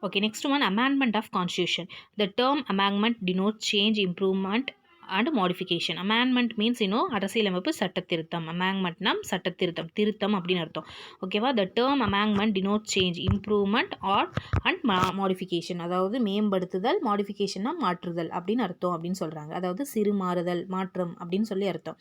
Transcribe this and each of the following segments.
Okay, next one, amendment of constitution. The term amendment denotes change, improvement and modification. Amendment means அரசியலமைப்பு சட்ட திருத்தம். amendmentனா சட்ட திருத்தம், திருத்தம் அப்படின்னு அர்த்தம். ஓகேவா? the term amendment denotes change, improvement or and modification. அதாவது மேம்படுத்துதல், modificationனா மாற்றுதல் அப்படின்னு அர்த்தம் அப்படின்னு சொல்றாங்க. அதாவது சிறு மாறுதல், மாற்றம் அப்படின்னு சொல்லி அர்த்தம்.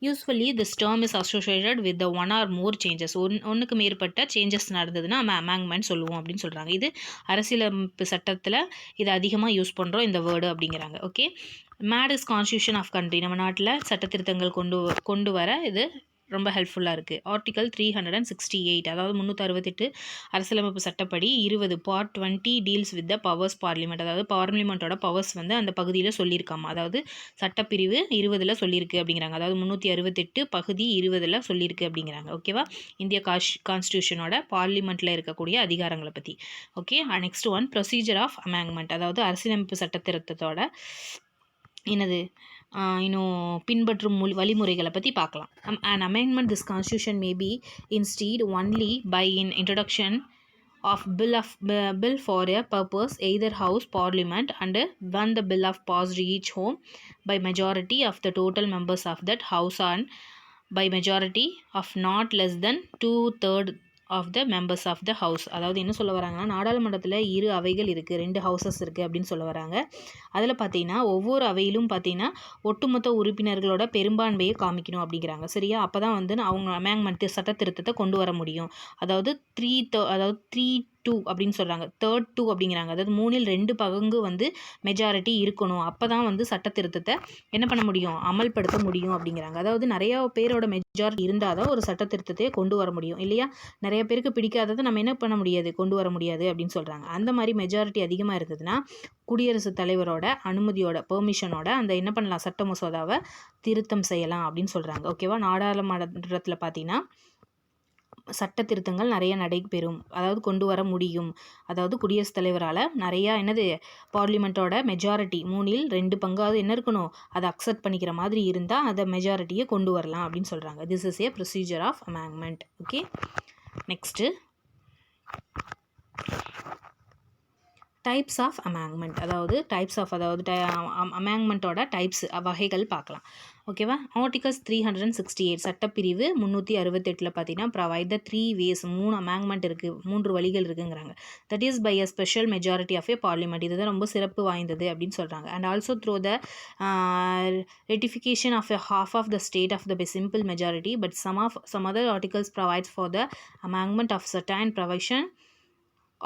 usually this term is associated with the one or more changes. ஒன்றுக்கு மேற்பட்ட சேஞ்சஸ் நடந்ததுன்னா நம்ம amendment சொல்லுவோம் அப்படின்னு சொல்றாங்க. இது அரசியலமைப்பு சட்டத்தில் இதை அதிகமாக யூஸ் பண்ணுறோம் இந்த வேர்டு அப்படிங்கிறாங்க. Okay, made is constitution of country. நம்ம நாட்டில் சட்டத்திருத்தங்கள் கொண்டு வர இது ரொம்ப ஹெல்ப்ஃபுல்லாக இருக்குது. ஆர்டிகல் 368, அதாவது 368 அரசியலமைப்பு சட்டப்படி 20 part 20 deals with the powers parliament. அதாவது பார்லிமெண்ட்டோட பவர்ஸ் வந்து அந்த பகுதியில் சொல்லியிருக்காமா. அதாவது சட்டப்பிரிவு 20 சொல்லியிருக்கு அப்படிங்கிறாங்க. அதாவது 368 பகுதி 20 சொல்லியிருக்கு அப்படிங்கிறாங்க. ஓகேவா? இந்திய கான்ஸ்டியூஷனோட பார்லிமெண்ட்டில் இருக்கக்கூடிய அதிகாரங்களை பற்றி. Okay, next one, procedure of amendment. அதாவது அரசியலமைப்பு சட்டத்திருத்தத்தோட இன்னும் பின்பற்றும் வழிமுறைகளை பற்றி பார்க்கலாம். an amendment this constitution may be instead only by in introduction of bill for a purpose, either house parliament, and when the bill of passed each home by majority of the total members of that house and by majority of not less than 2/3 of the members of the house. அதாவது என்ன சொல்ல வராங்கன்னா, நாடாளுமன்றத்தில் 2 அவைகள் இருக்குது, 2 houses இருக்குது அப்படின்னு சொல்ல வராங்க. அதில் பார்த்தீங்கன்னா ஒவ்வொரு அவையிலும் பார்த்தீங்கன்னா ஒட்டுமொத்த உறுப்பினர்களோட பெரும்பான்மையை காமிக்கணும் அப்படிங்கிறாங்க. சரியா? அப்போ தான் வந்து அவங்க அமெண்ட்மெண்ட் சட்ட திருத்தத்தை கொண்டு வர முடியும். அதாவது 3/2 அப்படின்னு சொல்கிறாங்க, 3/3 அப்படிங்கிறாங்க. அதாவது 3/2 பங்கு வந்து மெஜாரிட்டி இருக்கணும். அப்போ தான் வந்து சட்ட திருத்தத்தை என்ன பண்ண முடியும், அமல்படுத்த முடியும் அப்படிங்கிறாங்க. அதாவது நிறையா பேரோட மெஜாரிட்டி இருந்தால் தான் ஒரு சட்ட திருத்தத்தையே கொண்டு வர முடியும் இல்லையா? நிறைய பேருக்கு பிடிக்காததை நம்ம என்ன பண்ண முடியாது, கொண்டு வர முடியாது அப்படின்னு சொல்கிறாங்க. அந்த மாதிரி மெஜாரிட்டி அதிகமாக இருந்ததுன்னா குடியரசுத் தலைவரோட அனுமதியோட பெர்மிஷனோட அந்த என்ன பண்ணலாம், சட்ட மசோதாவை திருத்தம் செய்யலாம் அப்படின்னு சொல்கிறாங்க. ஓகேவா? நாடாளுமன்றத்தில் பார்த்தீங்கன்னா சட்ட திருத்தங்கள் நிறைய நடைபெறும், அதாவது கொண்டு வர முடியும். அதாவது குடியரசுத் தலைவரால் நிறையா பார்லிமெண்ட்டோட மெஜாரிட்டி 3/2 பங்காவது என்ன இருக்கணும், அதை அக்செப்ட் பண்ணிக்கிற மாதிரி இருந்தால் அதை மெஜாரிட்டியை கொண்டு வரலாம் அப்படின்னு சொல்கிறாங்க. This is a procedure of amendment. Okay, next types of amendment. அதாவது அமெண்ட்மெண்ட்டோட டைப்ஸ் வகைகள் பார்க்கலாம். ஓகேவா? ஆர்டிகல்ஸ் 368 சட்டப்பிரிவு 368 பார்த்தீங்கன்னா ப்ரொவைட் த 3 ways, 3 அமெண்ட்மெண்ட் இருக்குது, 3 வழிகள் இருக்குங்கிறாங்க. That is by a special majority of a parliament. இதுதான் ரொம்ப சிறப்பு வாய்ந்தது அப்படின்னு சொல்கிறாங்க. And also through the ratification of a half of the state of the simple majority, but some other articles provides for the amendment of certain provision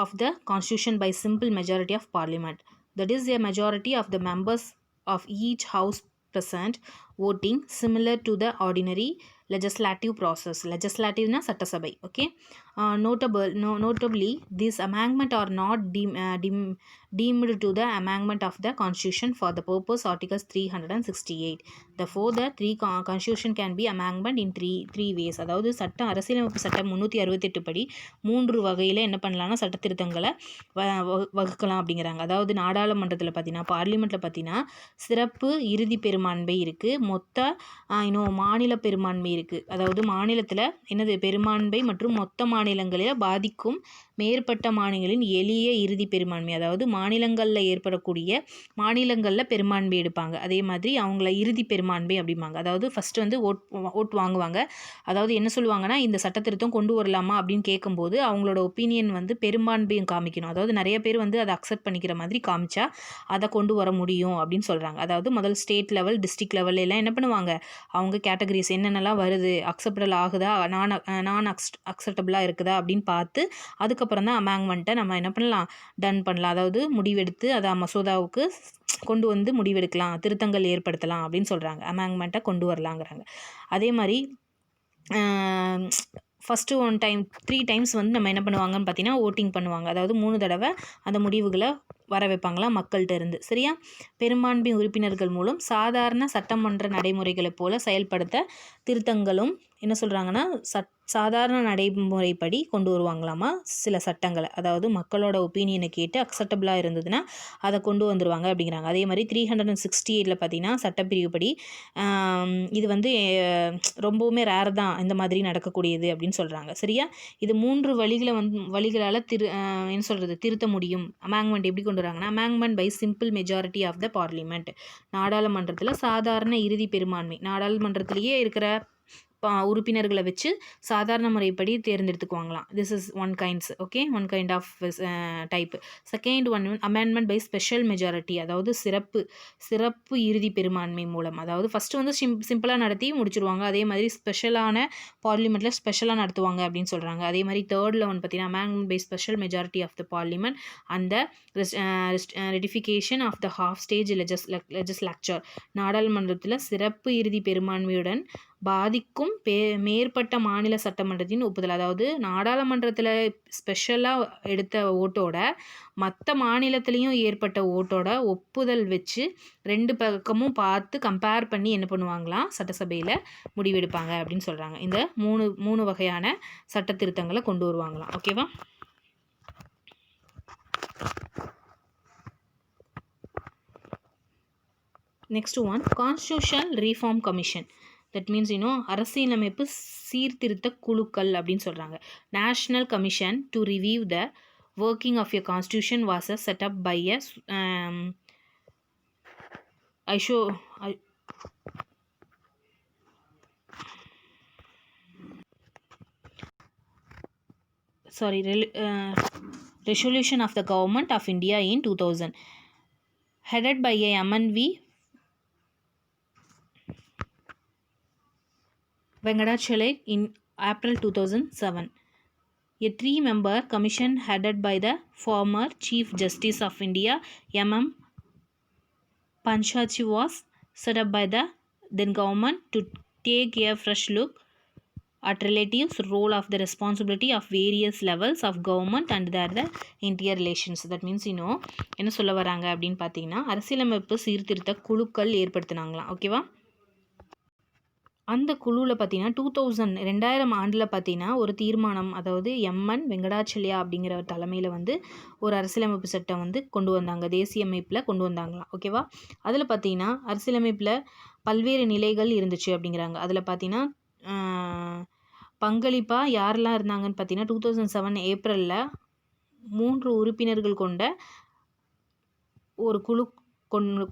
of the constitution by simple majority of parliament. That is a majority of the members of each house present voting, similar to the ordinary legislative process. Legislative na சட்டசபை. Okay, notably this amendment are not deemed to the amendment of the constitution for the purpose articles 368. Therefore the constitution can be amendment in three ways. அதாவது அரசியலமைப்பு சட்டம் 368 படி 3 வகையில் என்ன பண்ணலாம்னா சட்ட திருத்தங்களை வகுக்கலாம் அப்படிங்கிறாங்க. அதாவது நாடாளுமன்றத்தில் பார்த்தீங்கன்னா, பார்லிமெண்ட்டில் பார்த்தீங்கன்னா சிறப்பு இறுதி பெரும்பான்மை இருக்குது, மொத்த மாநில பெரும்பான்மை இருக்குது. அதாவது மாநிலத்தில் பெரும்பான்மை மற்றும் மொத்த மாநிலங்களில் பாதிக்கும் மேற்பட்ட மாநிலங்களின் எளிய இறுதி பெரும்பான்மை. அதாவது மாநிலங்களில் பெரும்பான்மை எடுப்பாங்க, அதே மாதிரி அவங்கள இறுதி பெரும்பான்மை அப்படிம்பாங்க. அதாவது ஃபஸ்ட்டு வந்து ஓட் வாங்குவாங்க. அதாவது என்ன சொல்லுவாங்கன்னா, இந்த சட்டத்திருத்தம் கொண்டு வரலாமா அப்படின்னு கேட்கும்போது அவங்களோட ஒப்பீனியன் வந்து பெரும்பான்மையும் காமிக்கணும். அதாவது நிறைய பேர் வந்து அதை அக்செப்ட் பண்ணிக்கிற மாதிரி காமிச்சா அதை கொண்டு வர முடியும் அப்படின்னு சொல்கிறாங்க. அதாவது முதல் ஸ்டேட் லெவல், டிஸ்ட்ரிக்ட் லெவல் எல்லாம் என்ன பண்ணுவாங்க, அவங்க கேட்டகரிஸ் என்னென்னலாம் வருது, அக்செப்டபிள் ஆகுதா, நான் அக்செப்டபிளாக இருக்குதா அப்படின்னு பார்த்து அதுக்கப்புறம் தான் அமெண்ட்மெண்ட்டை நம்ம என்ன பண்ணலாம், டன் பண்ணலாம். அதாவது முடிவெடுத்து அதை மசோதாவுக்கு கொண்டு வந்து முடிவெடுக்கலாம், திருத்தங்கள் ஏற்படுத்தலாம் அப்படின்னு சொல்கிறாங்க. அமெண்ட்மெண்ட்டை கொண்டு வரலாங்கிறாங்க. அதே மாதிரி ஃபஸ்ட்டு 3 டைம்ஸ் வந்து நம்ம என்ன பண்ணுவாங்கன்னு பார்த்தீங்கன்னா ஓட்டிங் பண்ணுவாங்க. அதாவது 3 தடவை அந்த முடிவுகளை வர வைப்பாங்களாம் மக்கள்கிட்ட இருந்து. சரியா? பெரும்பான்மை உறுப்பினர்கள் மூலம் சாதாரண சட்டமன்ற நடைமுறைகளை போல செயல்படுத்த திருத்தங்களும் என்ன சொல்கிறாங்கன்னா சாதாரண நடைமுறைப்படி கொண்டு வருவாங்களாமா சில சட்டங்களை. அதாவது மக்களோட ஒப்பீனியனை கேட்டு அக்செப்டபுளாக இருந்ததுன்னா அதை கொண்டு வந்துருவாங்க அப்படிங்கிறாங்க. அதே மாதிரி 368 பார்த்தீங்கன்னா சட்டப்பிரிவுப்படி இது வந்து ரொம்பவுமே ரேர் தான் இந்த மாதிரி நடக்கக்கூடியது அப்படின்னு சொல்கிறாங்க. சரியா? இது 3 வழிகளால் என்ன சொல்கிறது திருத்த முடியும். அமெண்ட்மெண்ட் எப்படி கொண்டு வராங்கன்னா, amendment by simple majority of the parliament. நாடாளுமன்றத்தில் சாதாரண இறுதி பெரும்பான்மை. நாடாளுமன்றத்திலேயே இருக்கிற உறுப்பினர்களை வச்சு சாதாரண முறைப்படி தேர்ந்தெடுத்துக்குவாங்களாம். This is one kind of type. Second one amendment by special majority, அதாவது சிறப்பு இறுதி பெரும்பான்மை மூலம். அதாவது ஃபஸ்ட்டு வந்து சிம்பிளாக நடத்தி முடிச்சிருவாங்க. அதே மாதிரி ஸ்பெஷலான பார்லிமெண்ட்டில் ஸ்பெஷலாக நடத்துவாங்க அப்படின்னு சொல்கிறாங்க. அதே மாதிரி தேர்டில் வந்து பார்த்தீங்கன்னா amendment by special majority of the parliament அந்த ratification of the half stage legislature. நாடாளுமன்றத்தில் சிறப்பு இறுதி பெரும்பான்மையுடன் பாதிக்கும் மேற்பட்ட மாநில சட்டமன்றத்தின் ஒப்புதல். அதாவது நாடாளுமன்றத்தில் ஸ்பெஷலாக எடுத்த ஓட்டோட மற்ற மாநிலத்திலையும் ஏற்பட்ட ஓட்டோட ஒப்புதல் வச்சு 2 பக்கமும் பார்த்து கம்பேர் பண்ணி என்ன பண்ணுவாங்களாம் சட்டசபையில் முடிவெடுப்பாங்க அப்படின்னு சொல்கிறாங்க. இந்த மூணு வகையான சட்ட திருத்தங்களை கொண்டு வருவாங்களாம். ஓகேவா? Next one constitution reform commission. That means அரசியலமைப்பு சீர்திருத்த குழுக்கள் அப்படின்னு சொல்கிறாங்க. National commission to review the working of a constitution was set up by a resolution of the Government of India in 2000, headed by a M.N.V. Venkatachalai in April 2007. A 3-member commission headed by the former Chief Justice of India M.M. Panchachi was set up by the then government to take a fresh look at relatives role of the responsibility of various levels of government and their interrelations. That means என்ன சொல்ல வராங்க அப்படின்னு பார்த்தீங்கன்னா அரசியலமைப்பு சீர்திருத்த குழுக்கள் ஏற்படுத்தினாங்களாம். ஓகேவா? அந்த குழுவில் பார்த்தீங்கன்னா 2000 ஆண்டில் பார்த்தீங்கன்னா ஒரு தீர்மானம், அதாவது M.N. வெங்கடாச்சலியா அப்படிங்கிற தலைமையில் வந்து ஒரு அரசியலமைப்பு சட்டம் வந்து கொண்டு வந்தாங்க. தேசிய அமைப்பில் கொண்டு வந்தாங்களாம். ஓகேவா? அதில் பார்த்தீங்கன்னா அரசியலமைப்பில் பல்வேறு நிலைகள் இருந்துச்சு அப்படிங்கிறாங்க. அதில் பார்த்தீங்கன்னா பங்களிப்பாக யாரெல்லாம் இருந்தாங்கன்னு பார்த்தீங்கன்னா 2007 ஏப்ரலில் 3 உறுப்பினர்கள் கொண்ட ஒரு குழு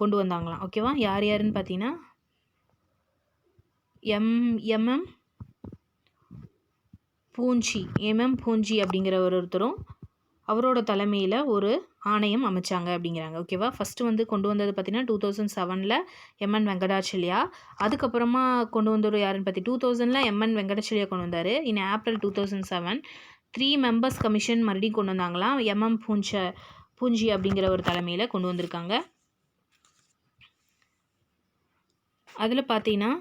கொண்டு வந்தாங்களாம். ஓகேவா? யாருன்னு பார்த்தீங்கன்னா எம்எம் பூஞ்சி அப்படிங்கிற ஒருத்தரும் அவரோட தலைமையில் ஒரு ஆணையம் அமைச்சாங்க அப்படிங்கிறாங்க. ஓகேவா? ஃபஸ்ட்டு வந்து கொண்டு வந்தது பார்த்தீங்கன்னா 2007 M.N. வெங்கடாச்சலியா. அதுக்கப்புறமா கொண்டு வந்தவர் யாருன்னு பார்த்தி 2000 M.N. வெங்கடாச்சலியா கொண்டு வந்தார். இன் ஏப்ரல் 2007 3 members கமிஷன் மறுபடியும் கொண்டு வந்தாங்களாம். M.M. பூஞ்சி அப்படிங்கிற ஒரு தலைமையில் கொண்டு வந்திருக்காங்க. அதில் பார்த்தீங்கன்னா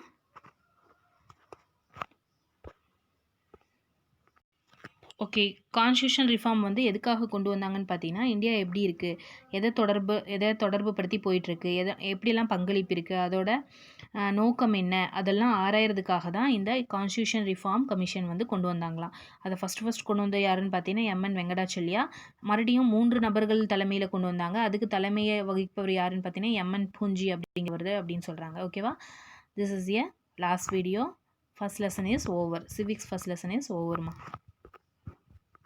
ஓகே, கான்ஸ்டியூஷன் ரிஃபார்ம் வந்து எதுக்காக கொண்டு வந்தாங்கன்னு பார்த்தீங்கன்னா இந்தியா எப்படி இருக்குது, எதை தொடர்பு படுத்தி போயிட்டுருக்கு, எப்படிலாம் பங்களிப்பு இருக்குது, அதோட நோக்கம் என்ன, அதெல்லாம் ஆராயறதுக்காக தான் இந்த கான்ஸ்டியூஷன் ரிஃபார்ம் கமிஷன் வந்து கொண்டு வந்தாங்களாம். அதை ஃபஸ்ட் கொண்டு வந்த யாருன்னு பார்த்தீங்கன்னா M.N. வெங்கடாச்சலியா. மறுபடியும் 3 நபர்கள் தலைமையில் கொண்டு வந்தாங்க. அதுக்கு தலைமையை வகிப்பவர் யாருன்னு பார்த்தீங்கன்னா M.N. பூஞ்சி அப்படிங்கிறது அப்படின்னு சொல்கிறாங்க. ஓகேவா? This is a last video. First lesson is over. Civics first lesson is ஓவர்மா.